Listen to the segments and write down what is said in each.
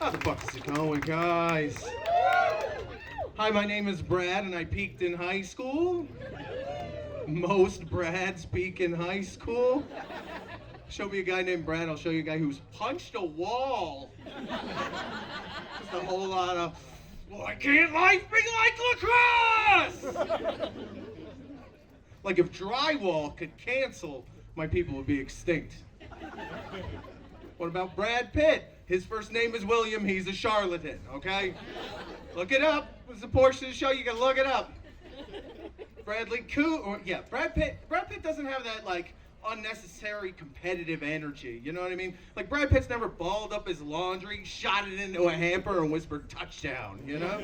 How the fuck is it going, guys? Hi, my name is Brad, and I peaked in high school. Most Brads peak in high school. Show me a guy named Brad, I'll show you a guy who's punched a wall. Just a whole lot of, why can't life be like lacrosse? Like if drywall could cancel, my people would be extinct. What about Brad Pitt? His first name is William, he's a charlatan, okay? Look it up. It's a portion of the show, you can look it up. Brad Pitt doesn't have that, like, unnecessary competitive energy, you know what I mean? Like, Brad Pitt's never balled up his laundry, shot it into a hamper, and whispered touchdown, you know?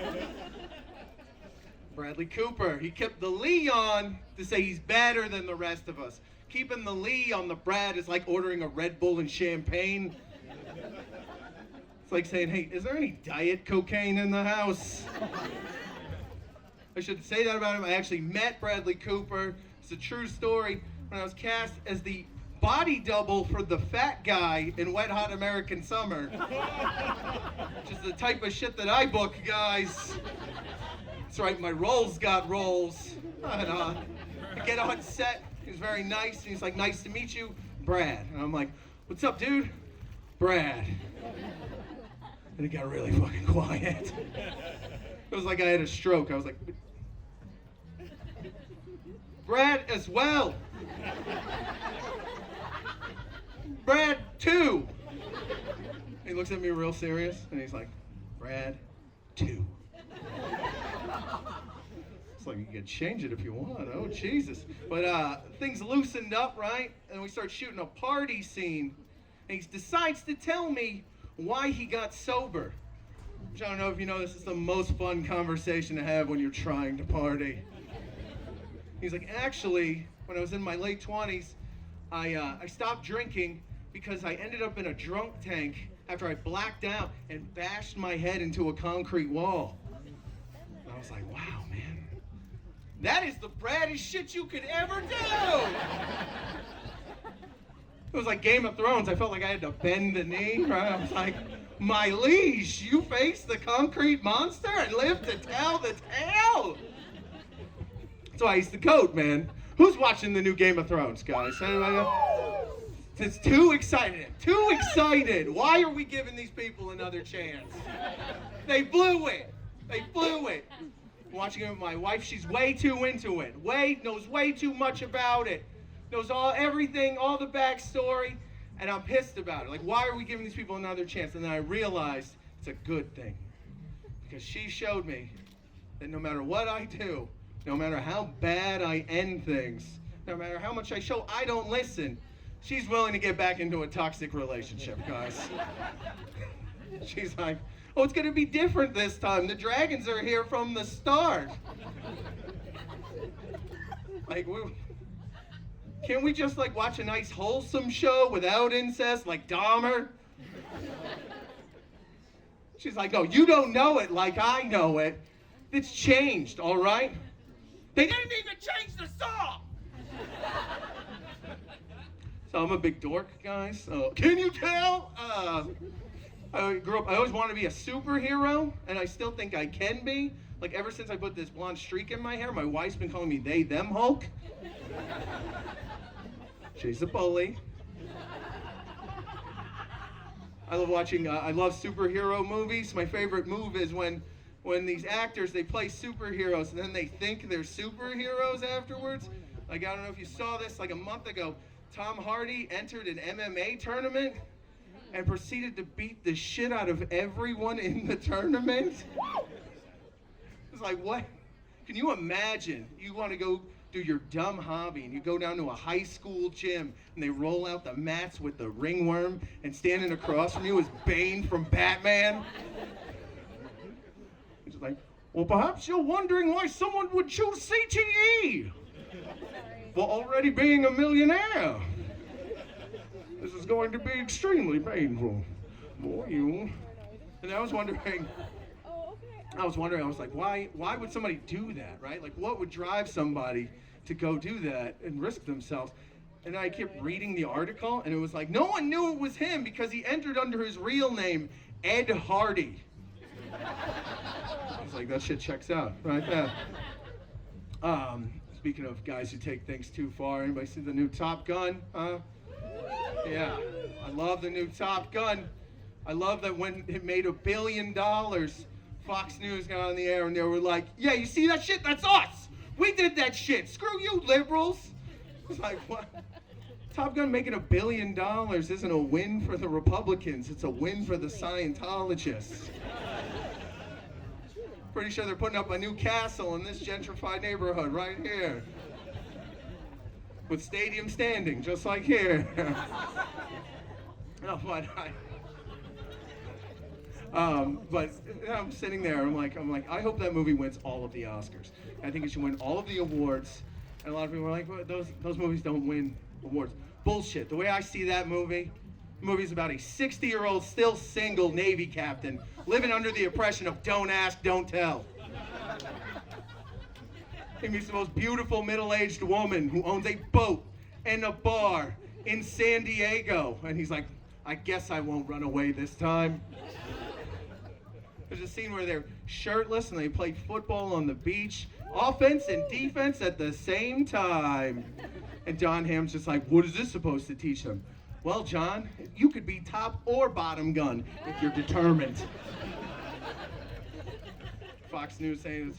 Bradley Cooper, he kept the Lee on to say he's better than the rest of us. Keeping the Lee on the Brad is like ordering a Red Bull and champagne. It's like saying, hey, is there any diet cocaine in the house? I should say that about him. I actually met Bradley Cooper. It's a true story. When I was cast as the body double for the fat guy in Wet Hot American Summer. Which is the type of shit that I book, guys. That's right, my roles got roles. And, I get on set. He's very nice, and he's like, nice to meet you, Brad. And I'm like, what's up, dude? Brad. And it got really fucking quiet. It was like I had a stroke. I was like, Brad as well. Brad too. He looks at me real serious, and he's like, Brad too. It's like, you can change it if you want. Oh, Jesus. But things loosened up, right? And we start shooting a party scene. And he decides to tell me why he got sober. Which I don't know if you know, this is the most fun conversation to have when you're trying to party. He's like, actually, when I was in my late 20s, I stopped drinking because I ended up in a drunk tank after I blacked out and bashed my head into a concrete wall. And I was like, wow, man. That is the Braddest shit you could ever do! It was like Game of Thrones. I felt like I had to bend the knee, right? I was like, my liege, you faced the concrete monster and lived to tell the tale? That's why he's the goat, man. Who's watching the new Game of Thrones, guys? It's too excited. Too excited. Why are we giving these people another chance? They blew it. They blew it. I'm watching it with my wife. She's way too into it. Knows way too much about it. Knows everything, all the backstory, and I'm pissed about it. Like, why are we giving these people another chance? And then I realized it's a good thing. Because she showed me that no matter what I do, no matter how bad I end things, no matter how much I show I don't listen, she's willing to get back into a toxic relationship, guys. She's like, oh, it's gonna be different this time. The dragons are here from the start. Like, can't we just like watch a nice wholesome show without incest, like Dahmer? She's like, no, you don't know it like I know it. It's changed, all right? They didn't even change the song! So I'm a big dork, guys. Can you tell? I grew up, I always wanted to be a superhero, and I still think I can be. Like, ever since I put this blonde streak in my hair, my wife's been calling me they, them Hulk. She's a bully. I love watching, I love superhero movies. My favorite move is when these actors, they play superheroes and then they think they're superheroes afterwards. Like, I don't know if you saw this, like a month ago, Tom Hardy entered an MMA tournament and proceeded to beat the shit out of everyone in the tournament. It's like, what? Can you imagine? You want to go do your dumb hobby and you go down to a high school gym and they roll out the mats with the ringworm and standing across from you is Bane from Batman. It's like, well, perhaps you're wondering why someone would choose CTE for already being a millionaire. This is going to be extremely painful for you. And I was wondering, I was like, why would somebody do that, right? Like, what would drive somebody to go do that and risk themselves? And I kept reading the article, and it was like, no one knew it was him because he entered under his real name, Ed Hardy. I was like, that shit checks out right there. Speaking of guys who take things too far, anybody see the new Top Gun? Yeah, I love the new Top Gun. I love that when it made $1 billion, Fox News got on the air and they were like, yeah, you see that shit? That's us. We did that shit. Screw you, liberals. It's like, what? Top Gun making $1 billion isn't a win for the Republicans. It's a win for the Scientologists. Pretty sure they're putting up a new castle in this gentrified neighborhood right here. With stadium standing, just like here. No, but I'm sitting there, I'm like, I hope that movie wins all of the Oscars. I think it should win all of the awards. And a lot of people are like, well, those movies don't win awards. Bullshit. The way I see that movie, the movie's about a 60-year-old, still single Navy captain living under the oppression of don't ask, don't tell. He meets the most beautiful middle-aged woman who owns a boat and a bar in San Diego. And he's like, I guess I won't run away this time. There's a scene where they're shirtless and they play football on the beach. Offense and defense at the same time. And John Hamm's just like, what is this supposed to teach them? Well, John, you could be top or bottom gun if you're determined. Fox News saying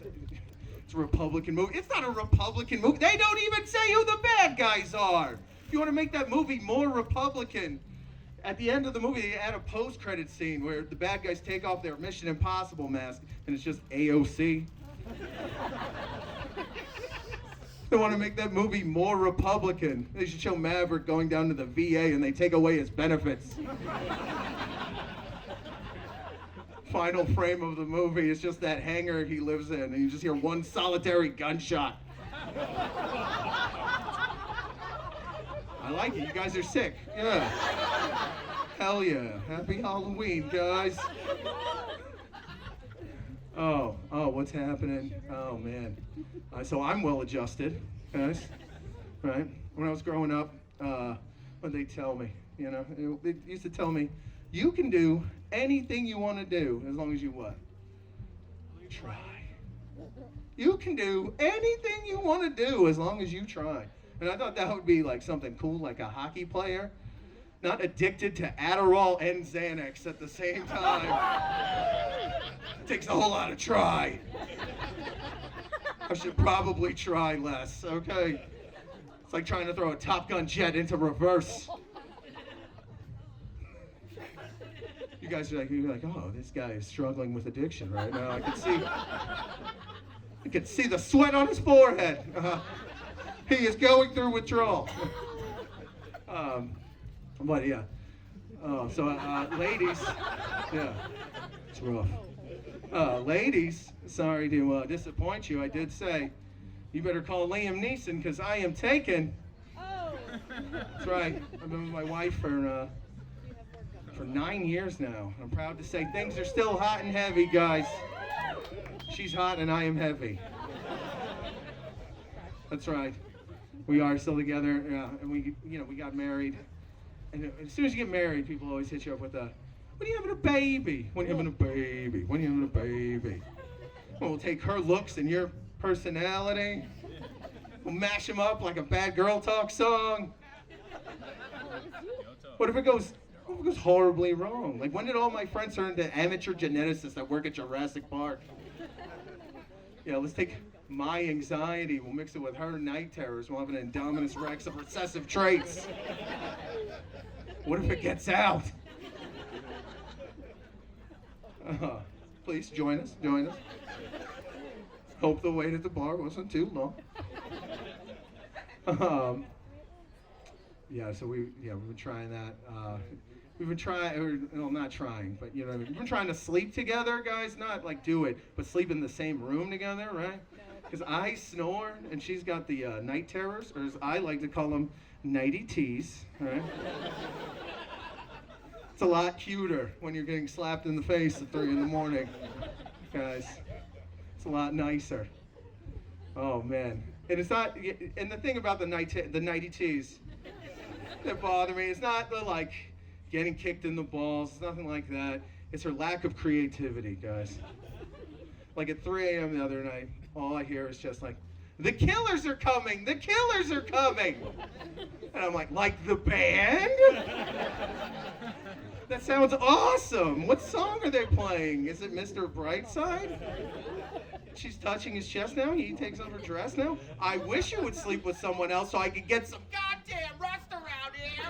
it's a Republican movie. It's not a Republican movie. They don't even say who the bad guys are. If you want to make that movie more Republican, at the end of the movie, they add a post-credit scene where the bad guys take off their Mission Impossible mask, and it's just AOC. They want to make that movie more Republican. They should show Maverick going down to the VA and they take away his benefits. Final frame of the movie is just that hangar he lives in, and you just hear one solitary gunshot. I like it. You guys are sick. Yeah. Hell yeah. Happy Halloween, guys. Oh, what's happening? Oh, man. So I'm well adjusted, guys, right? When I was growing up, what they tell me, you know, they used to tell me, you can do anything you want to do as long as you what? Try. You can do anything you want to do as long as you try. And I thought that would be like something cool, like a hockey player, not addicted to Adderall and Xanax at the same time. It takes a whole lot of try. I should probably try less, okay? It's like trying to throw a Top Gun jet into reverse. You guys are like, oh, this guy is struggling with addiction right now. I can see the sweat on his forehead. He is going through withdrawal. But yeah. Ladies, yeah, it's rough. Ladies, sorry to disappoint you. I did say, you better call Liam Neeson because I am taken. Oh. That's right. I've been with my wife for 9 years now. I'm proud to say things are still hot and heavy, guys. She's hot and I am heavy. That's right. We are still together, and we got married. And as soon as you get married, people always hit you up with when are you having a baby? When are you having a baby? When are you having a baby? Well, we'll take her looks and your personality. We'll mash them up like a bad girl talk song. What if it goes horribly wrong? Like, when did all my friends turn into amateur geneticists that work at Jurassic Park? Yeah, let's take my anxiety, we'll mix it with her night terrors, we'll have an Indominus Rex of recessive traits. What if it gets out? Please join us. Hope the wait at the bar wasn't too long. So we've been trying that. We've been trying, not trying, but you know what I mean. We've been trying to sleep together, guys, not like do it, but sleep in the same room together, right? Because I snore and she's got the night terrors, or as I like to call them, nighty teas, right? It's a lot cuter when you're getting slapped in the face at 3 in the morning, guys. It's a lot nicer. Oh man, and it's not. And the thing about the nighty teas that bother me, it's not the getting kicked in the balls. It's nothing like that. It's her lack of creativity, guys. Like at 3 a.m. the other night, all I hear is just like, the killers are coming! The killers are coming! And I'm like the band? That sounds awesome! What song are they playing? Is it Mr. Brightside? She's touching his chest now? He takes off her dress now? I wish you would sleep with someone else so I could get some goddamn rest around here!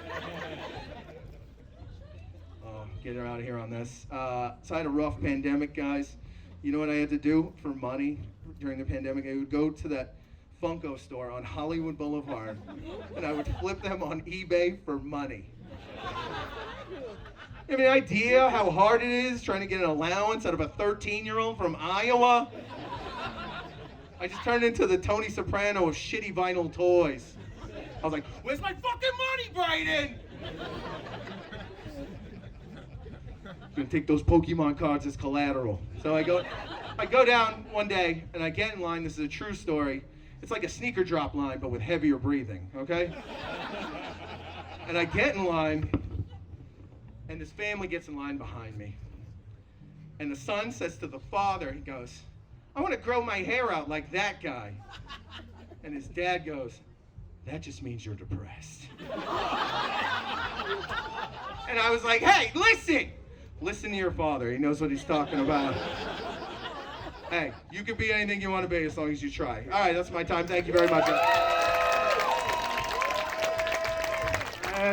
Oh, get her out of here on this. So I had a rough pandemic, guys. You know what I had to do for money during the pandemic? I would go to that Funko store on Hollywood Boulevard, and I would flip them on eBay for money. You have any idea how hard it is trying to get an allowance out of a 13-year-old from Iowa? I just turned into the Tony Soprano of shitty vinyl toys. I was like, where's my fucking money, Brayden? Gonna take those Pokemon cards as collateral. So I go down one day and I get in line. This is a true story. It's like a sneaker drop line, but with heavier breathing, okay? And I get in line, and this family gets in line behind me. And the son says to the father, he goes, I want to grow my hair out like that guy. And his dad goes, that just means you're depressed. And I was like, hey, listen! Listen to your father. He knows what he's talking about. Hey, you can be anything you want to be as long as you try. All right, that's my time. Thank you very much.